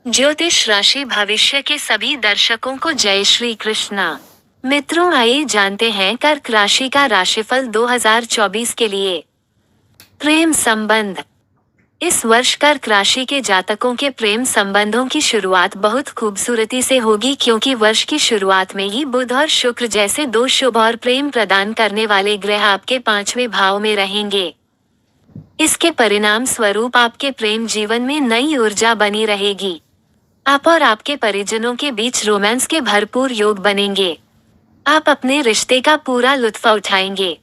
ज्योतिष राशि भविष्य के सभी दर्शकों को जय श्री कृष्णा। मित्रों, आइए जानते हैं कर्क राशि का राशिफल 2024 के लिए। प्रेम संबंध। इस वर्ष कर्क राशि के जातकों के प्रेम संबंधों की शुरुआत बहुत खूबसूरती से होगी, क्योंकि वर्ष की शुरुआत में ही बुध और शुक्र जैसे दो शुभ और प्रेम प्रदान करने वाले ग्रह आपके 5वें भाव में रहेंगे। इसके परिणाम स्वरूप आपके प्रेम जीवन में नई ऊर्जा बनी रहेगी। आप और आपके परिजनों के बीच रोमांस के भरपूर योग बनेंगे। आप अपने रिश्ते का पूरा लुत्फ उठाएंगे।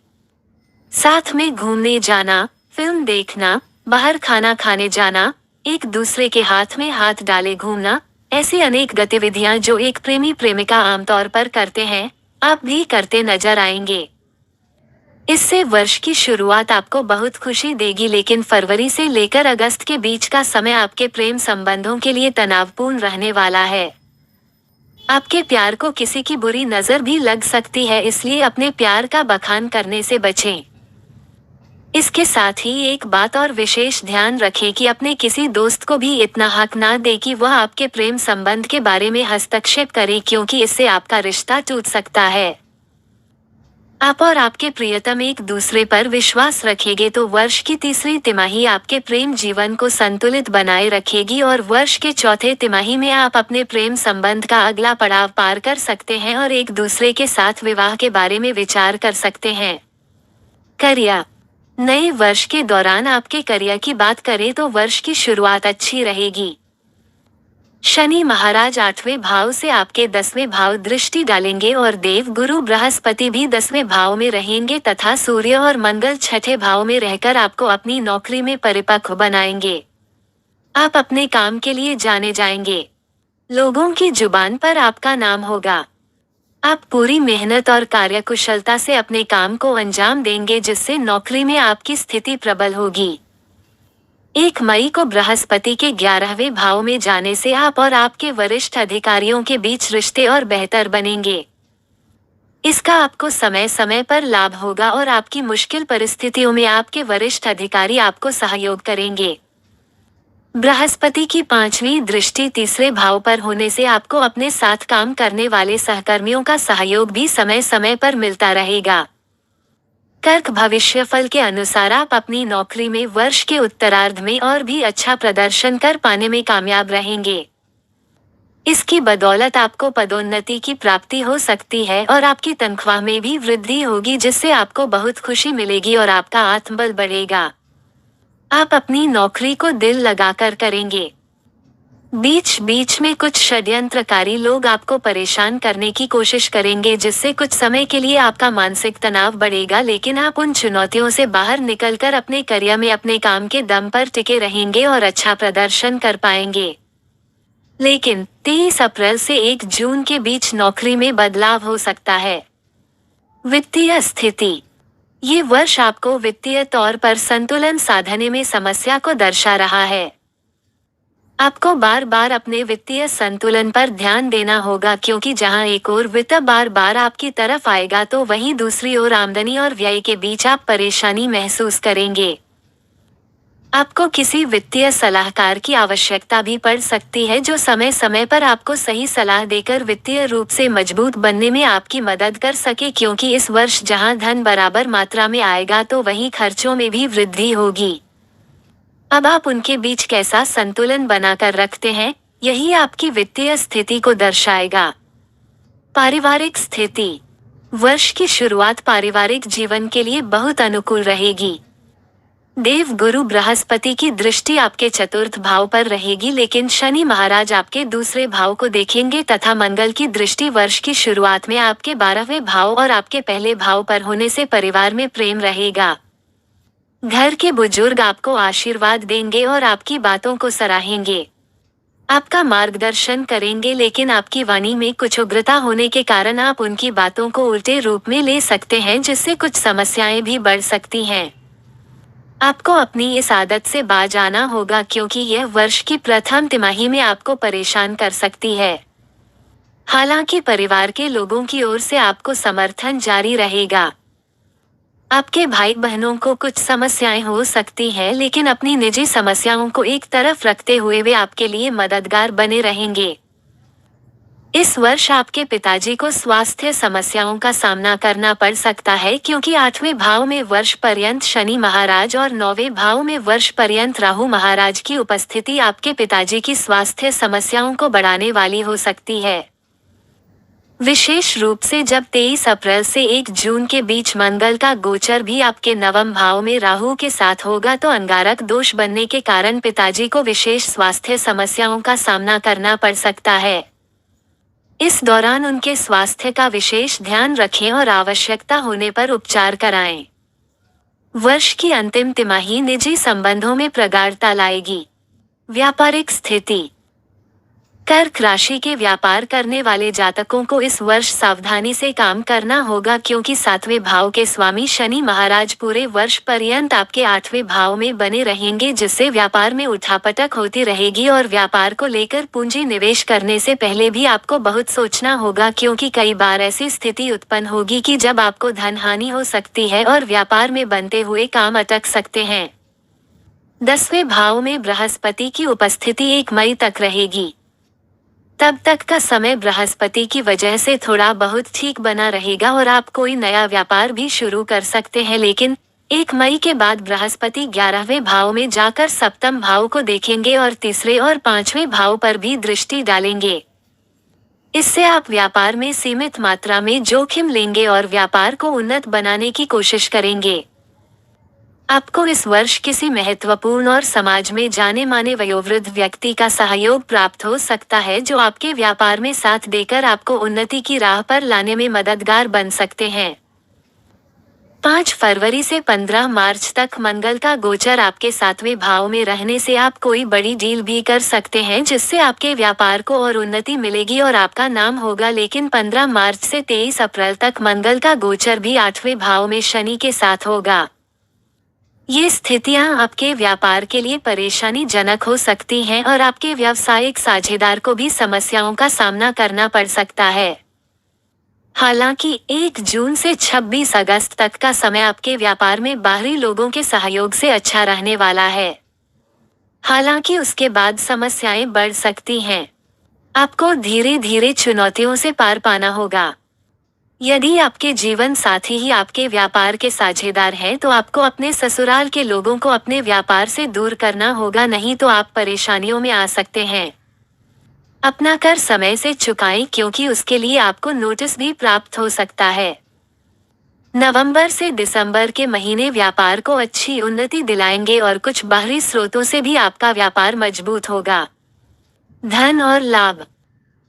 साथ में घूमने जाना, फिल्म देखना, बाहर खाना खाने जाना, एक दूसरे के हाथ में हाथ डाले घूमना, ऐसी अनेक गतिविधियां जो एक प्रेमी प्रेमिका आमतौर पर करते हैं, आप भी करते नजर आएंगे। इससे वर्ष की शुरुआत आपको बहुत खुशी देगी, लेकिन फरवरी से लेकर अगस्त के बीच का समय आपके प्रेम संबंधों के लिए तनावपूर्ण रहने वाला है। आपके प्यार को किसी की बुरी नजर भी लग सकती है, इसलिए अपने प्यार का बखान करने से बचें। इसके साथ ही एक बात और विशेष ध्यान रखें कि अपने किसी दोस्त को भी इतना हक ना दें कि वह आपके प्रेम संबंध के बारे में हस्तक्षेप करे, क्योंकि इससे आपका रिश्ता टूट सकता है। आप और आपके प्रियतम एक दूसरे पर विश्वास रखेंगे तो वर्ष की तीसरी तिमाही आपके प्रेम जीवन को संतुलित बनाए रखेगी, और वर्ष के चौथे तिमाही में आप अपने प्रेम संबंध का अगला पड़ाव पार कर सकते हैं और एक दूसरे के साथ विवाह के बारे में विचार कर सकते हैं। करियर। नए वर्ष के दौरान आपके करियर की बात करें तो वर्ष की शुरुआत अच्छी रहेगी। शनि महाराज 8वें भाव से आपके 10वें भाव दृष्टि डालेंगे और देव गुरु बृहस्पति भी 10वें भाव में रहेंगे तथा सूर्य और मंगल 6ठे भाव में रहकर आपको अपनी नौकरी में परिपक्व बनाएंगे। आप अपने काम के लिए जाने जाएंगे। लोगों की जुबान पर आपका नाम होगा। आप पूरी मेहनत और कार्यकुशलता से अपने काम को अंजाम देंगे, जिससे नौकरी में आपकी स्थिति प्रबल होगी। 1 मई को बृहस्पति के 11वें भाव में जाने से आप और आपके वरिष्ठ अधिकारियों के बीच रिश्ते और बेहतर बनेंगे। इसका आपको समय समय पर लाभ होगा और आपकी मुश्किल परिस्थितियों में आपके वरिष्ठ अधिकारी आपको सहयोग करेंगे। बृहस्पति की 5वीं दृष्टि तीसरे भाव पर होने से आपको अपने साथ काम करने वाले सहकर्मियों का सहयोग भी समय समय पर मिलता रहेगा। कर्क भविष्यफल के अनुसार आप अपनी नौकरी में वर्ष के उत्तरार्ध में और भी अच्छा प्रदर्शन कर पाने में कामयाब रहेंगे। इसकी बदौलत आपको पदोन्नति की प्राप्ति हो सकती है और आपकी तनख्वाह में भी वृद्धि होगी, जिससे आपको बहुत खुशी मिलेगी और आपका आत्मबल बढ़ेगा। आप अपनी नौकरी को दिल लगाकर करेंगे। बीच बीच में कुछ षड्यंत्रकारी लोग आपको परेशान करने की कोशिश करेंगे, जिससे कुछ समय के लिए आपका मानसिक तनाव बढ़ेगा, लेकिन आप उन चुनौतियों से बाहर निकलकर अपने करियर में अपने काम के दम पर टिके रहेंगे और अच्छा प्रदर्शन कर पाएंगे। लेकिन 23 अप्रैल से 1 जून के बीच नौकरी में बदलाव हो सकता है। वित्तीय स्थिति। ये वर्ष आपको वित्तीय तौर पर संतुलन साधने में समस्या को दर्शा रहा है। आपको बार बार अपने वित्तीय संतुलन पर ध्यान देना होगा, क्योंकि जहां एक ओर वित्त बार बार आपकी तरफ आएगा तो वहीं दूसरी ओर आमदनी और व्यय के बीच आप परेशानी महसूस करेंगे। आपको किसी वित्तीय सलाहकार की आवश्यकता भी पड़ सकती है, जो समय समय पर आपको सही सलाह देकर वित्तीय रूप से मजबूत बनने में आपकी मदद कर सके, क्योंकि इस वर्ष जहां धन बराबर मात्रा में आएगा तो वहीं खर्चों में भी वृद्धि होगी। अब आप उनके बीच कैसा संतुलन बनाकर रखते हैं, यही आपकी वित्तीय स्थिति को दर्शाएगा। पारिवारिक स्थिति। वर्ष की शुरुआत पारिवारिक जीवन के लिए बहुत अनुकूल रहेगी। देव गुरु बृहस्पति की दृष्टि आपके चतुर्थ भाव पर रहेगी, लेकिन शनि महाराज आपके दूसरे भाव को देखेंगे तथा मंगल की दृष्टि वर्ष की शुरुआत में आपके 12वें भाव और आपके पहले भाव पर होने से परिवार में प्रेम रहेगा। घर के बुजुर्ग आपको आशीर्वाद देंगे और आपकी बातों को सराहेंगे। आपका मार्गदर्शन करेंगे, लेकिन आपकी वाणी में कुछ उग्रता होने के कारण आप उनकी बातों को उल्टे रूप में ले सकते हैं, जिससे कुछ समस्याएं भी बढ़ सकती हैं। आपको अपनी इस आदत से बाज आना होगा, क्योंकि यह वर्ष की प्रथम तिमाही में आपको परेशान कर सकती है। हालांकि परिवार के लोगों की ओर से आपको समर्थन जारी रहेगा। आपके भाई बहनों को कुछ समस्याएं हो सकती हैं, लेकिन अपनी निजी समस्याओं को एक तरफ रखते हुए वे आपके लिए मददगार बने रहेंगे। इस वर्ष आपके पिताजी को स्वास्थ्य समस्याओं का सामना करना पड़ सकता है, क्योंकि 8वें भाव में वर्ष पर्यंत शनि महाराज और 9वें भाव में वर्ष पर्यंत राहु महाराज की उपस्थिति आपके पिताजी की स्वास्थ्य समस्याओं को बढ़ाने वाली हो सकती है। विशेष रूप से जब 23 अप्रैल से 1 जून के बीच मंगल का गोचर भी आपके 9वें भाव में राहु के साथ होगा, तो अंगारक दोष बनने के कारण पिताजी को विशेष स्वास्थ्य समस्याओं का सामना करना पड़ सकता है। इस दौरान उनके स्वास्थ्य का विशेष ध्यान रखें और आवश्यकता होने पर उपचार कराएं। वर्ष की अंतिम तिमाही निजी संबंधों में प्रगाढ़ता लाएगी। व्यापारिक स्थिति। कर्क राशि के व्यापार करने वाले जातकों को इस वर्ष सावधानी से काम करना होगा, क्योंकि 7वें भाव के स्वामी शनि महाराज पूरे वर्ष पर्यंत आपके 8वें भाव में बने रहेंगे, जिससे व्यापार में उठापटक होती रहेगी और व्यापार को लेकर पूंजी निवेश करने से पहले भी आपको बहुत सोचना होगा, क्योंकि कई बार ऐसी स्थिति उत्पन्न होगी कि जब आपको धन हानि हो सकती है और व्यापार में बनते हुए काम अटक सकते हैं। 10वें भाव में बृहस्पति की उपस्थिति 1 मई तक रहेगी। तब तक का समय बृहस्पति की वजह से थोड़ा बहुत ठीक बना रहेगा और आप कोई नया व्यापार भी शुरू कर सकते हैं, लेकिन 1 मई के बाद बृहस्पति 11वें भाव में जाकर सप्तम भाव को देखेंगे और तीसरे और 5वें भाव पर भी दृष्टि डालेंगे। इससे आप व्यापार में सीमित मात्रा में जोखिम लेंगे और व्यापार को उन्नत बनाने की कोशिश करेंगे। आपको इस वर्ष किसी महत्वपूर्ण और समाज में जाने माने वयोवृद्ध व्यक्ति का सहयोग प्राप्त हो सकता है, जो आपके व्यापार में साथ देकर आपको उन्नति की राह पर लाने में मददगार बन सकते हैं। 5 फरवरी से 15 मार्च तक मंगल का गोचर आपके 7वें भाव में रहने से आप कोई बड़ी डील भी कर सकते हैं, जिससे आपके व्यापार को और उन्नति मिलेगी और आपका नाम होगा। लेकिन 15 मार्च से 23 अप्रैल तक मंगल का गोचर भी 8वें भाव में शनि के साथ होगा। ये स्थितियां आपके व्यापार के लिए परेशानी जनक हो सकती हैं और आपके व्यावसायिक साझेदार को भी समस्याओं का सामना करना पड़ सकता है। हालांकि 1 जून से 26 अगस्त तक का समय आपके व्यापार में बाहरी लोगों के सहयोग से अच्छा रहने वाला है। हालांकि उसके बाद समस्याएं बढ़ सकती हैं। आपको धीरे धीरे चुनौतियों से पार पाना होगा। यदि आपके जीवन साथी ही आपके व्यापार के साझेदार हैं, तो आपको अपने ससुराल के लोगों को अपने व्यापार से दूर करना होगा, नहीं तो आप परेशानियों में आ सकते हैं। अपना कर समय से चुकाएं, क्योंकि उसके लिए आपको नोटिस भी प्राप्त हो सकता है। नवंबर से दिसंबर के महीने व्यापार को अच्छी उन्नति दिलाएंगे और कुछ बाहरी स्रोतों से भी आपका व्यापार मजबूत होगा। धन और लाभ।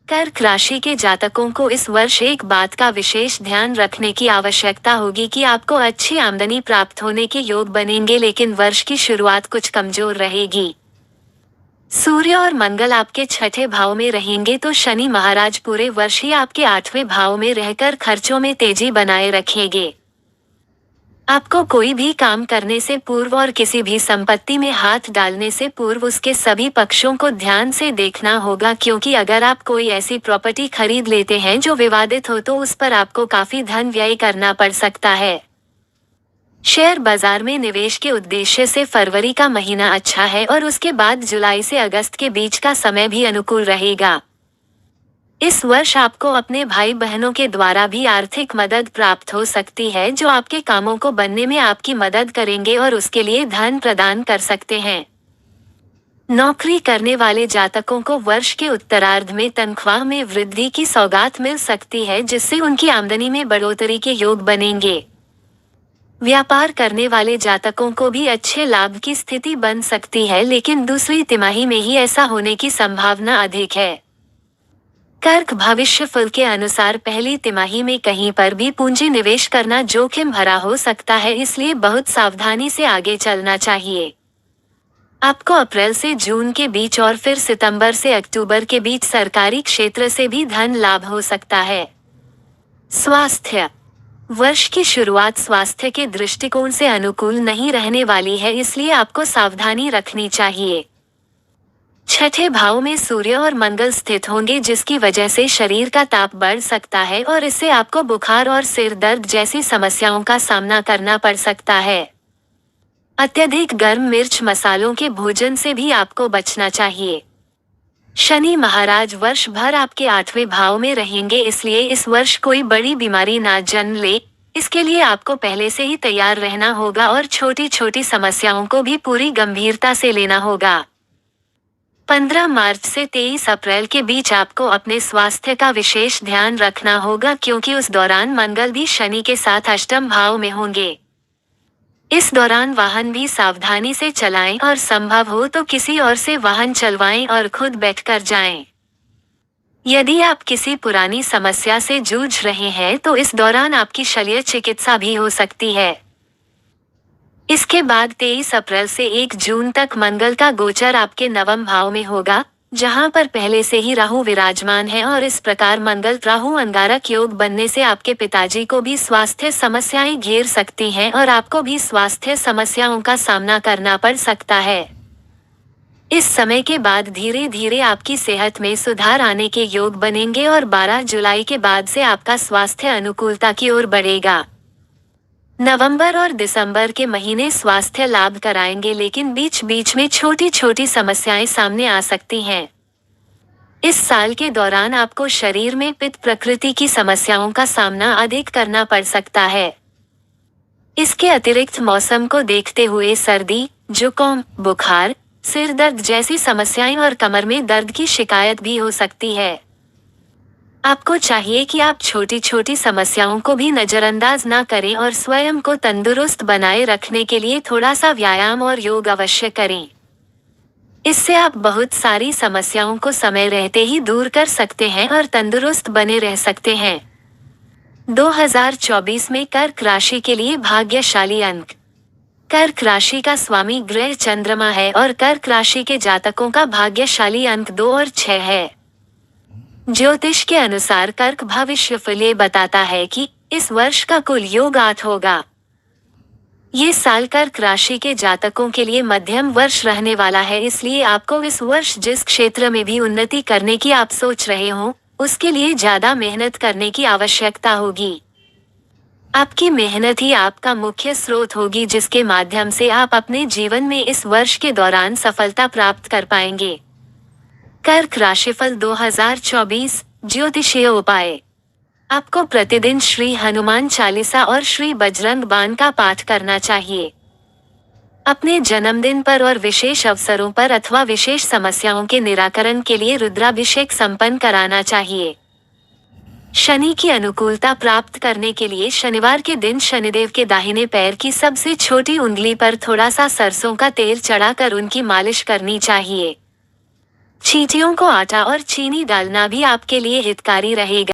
कर्क राशि के जातकों को इस वर्ष एक बात का विशेष ध्यान रखने की आवश्यकता होगी कि आपको अच्छी आमदनी प्राप्त होने के योग बनेंगे, लेकिन वर्ष की शुरुआत कुछ कमजोर रहेगी। सूर्य और मंगल आपके 6ठे भाव में रहेंगे, तो शनि महाराज पूरे वर्ष ही आपके 8वें भाव में रहकर खर्चों में तेजी बनाए रखेंगे। आपको कोई भी काम करने से पूर्व और किसी भी संपत्ति में हाथ डालने से पूर्व उसके सभी पक्षों को ध्यान से देखना होगा, क्योंकि अगर आप कोई ऐसी प्रॉपर्टी खरीद लेते हैं जो विवादित हो, तो उस पर आपको काफी धन व्यय करना पड़ सकता है। शेयर बाजार में निवेश के उद्देश्य से फरवरी का महीना अच्छा है और उसके बाद जुलाई से अगस्त के बीच का समय भी अनुकूल रहेगा। इस वर्ष आपको अपने भाई बहनों के द्वारा भी आर्थिक मदद प्राप्त हो सकती है, जो आपके कामों को बनने में आपकी मदद करेंगे और उसके लिए धन प्रदान कर सकते हैं। नौकरी करने वाले जातकों को वर्ष के उत्तरार्ध में तनख्वाह में वृद्धि की सौगात मिल सकती है, जिससे उनकी आमदनी में बढ़ोतरी के योग बनेंगे। व्यापार करने वाले जातकों को भी अच्छे लाभ की स्थिति बन सकती है, लेकिन दूसरी तिमाही में ही ऐसा होने की संभावना अधिक है। कर्क भविष्य फल के अनुसार पहली तिमाही में कहीं पर भी पूंजी निवेश करना जोखिम भरा हो सकता है, इसलिए बहुत सावधानी से आगे चलना चाहिए। आपको अप्रैल से जून के बीच और फिर सितंबर से अक्टूबर के बीच सरकारी क्षेत्र से भी धन लाभ हो सकता है। स्वास्थ्य। वर्ष की शुरुआत स्वास्थ्य के दृष्टिकोण से अनुकूल नहीं रहने वाली है, इसलिए आपको सावधानी रखनी चाहिए। छठे भाव में सूर्य और मंगल स्थित होंगे, जिसकी वजह से शरीर का ताप बढ़ सकता है और इससे आपको बुखार और सिर दर्द जैसी समस्याओं का सामना करना पड़ सकता है। अत्यधिक गर्म मिर्च मसालों के भोजन से भी आपको बचना चाहिए। शनि महाराज वर्ष भर आपके 8वें भाव में रहेंगे, इसलिए इस वर्ष कोई बड़ी बीमारी ना जन्म ले, इसके लिए आपको पहले से ही तैयार रहना होगा और छोटी छोटी समस्याओं को भी पूरी गंभीरता से लेना होगा। 15 मार्च से 23 अप्रैल के बीच आपको अपने स्वास्थ्य का विशेष ध्यान रखना होगा, क्योंकि उस दौरान मंगल भी शनि के साथ अष्टम भाव में होंगे। इस दौरान वाहन भी सावधानी से चलाएं और संभव हो तो किसी और से वाहन चलवाएं और खुद बैठकर जाएं। यदि आप किसी पुरानी समस्या से जूझ रहे हैं तो इस दौरान आपकी शल्य चिकित्सा भी हो सकती है। इसके बाद 23 अप्रैल से 1 जून तक मंगल का गोचर आपके 9वें भाव में होगा, जहां पर पहले से ही राहु विराजमान है और इस प्रकार मंगल राहु अंगारक योग बनने से आपके पिताजी को भी स्वास्थ्य समस्याएं घेर सकती हैं और आपको भी स्वास्थ्य समस्याओं का सामना करना पड़ सकता है। इस समय के बाद धीरे धीरे आपकी सेहत में सुधार आने के योग बनेंगे और 12 जुलाई के बाद से आपका स्वास्थ्य अनुकूलता की ओर बढ़ेगा। नवंबर और दिसंबर के महीने स्वास्थ्य लाभ कराएंगे, लेकिन बीच बीच में छोटी छोटी समस्याएं सामने आ सकती हैं। इस साल के दौरान आपको शरीर में पित्त प्रकृति की समस्याओं का सामना अधिक करना पड़ सकता है। इसके अतिरिक्त मौसम को देखते हुए सर्दी, जुकाम, बुखार, सिर दर्द जैसी समस्याएं और कमर में दर्द की शिकायत भी हो सकती है। आपको चाहिए कि आप छोटी छोटी समस्याओं को भी नजरअंदाज ना करें और स्वयं को तंदुरुस्त बनाए रखने के लिए थोड़ा सा व्यायाम और योग अवश्य करें। इससे आप बहुत सारी समस्याओं को समय रहते ही दूर कर सकते हैं और तंदुरुस्त बने रह सकते हैं। 2024 में कर्क राशि के लिए भाग्यशाली अंक। कर्क राशि का स्वामी ग्रह चंद्रमा है और कर्क राशि के जातकों का भाग्यशाली अंक 2 और 6 है। ज्योतिष के अनुसार कर्क भविष्यफल ये बताता है कि इस वर्ष का कुल योग 8 होगा। ये साल कर्क राशि के जातकों के लिए मध्यम वर्ष रहने वाला है, इसलिए आपको इस वर्ष जिस क्षेत्र में भी उन्नति करने की आप सोच रहे हो, उसके लिए ज्यादा मेहनत करने की आवश्यकता होगी। आपकी मेहनत ही आपका मुख्य स्रोत होगी, जिसके माध्यम से आप अपने जीवन में इस वर्ष के दौरान सफलता प्राप्त कर पाएंगे। कर्क राशिफल 2024 ज्योतिषीय उपाय। आपको प्रतिदिन श्री हनुमान चालीसा और श्री बजरंग बाण का पाठ करना चाहिए। अपने जन्मदिन पर और विशेष अवसरों पर अथवा विशेष समस्याओं के निराकरण के लिए रुद्राभिषेक संपन्न कराना चाहिए। शनि की अनुकूलता प्राप्त करने के लिए शनिवार के दिन शनिदेव के दाहिने पैर की सबसे छोटी उंगली पर थोड़ा सा सरसों का तेल चढ़ाकर उनकी मालिश करनी चाहिए। चींटियों को आटा और चीनी डालना भी आपके लिए हितकारी रहेगा।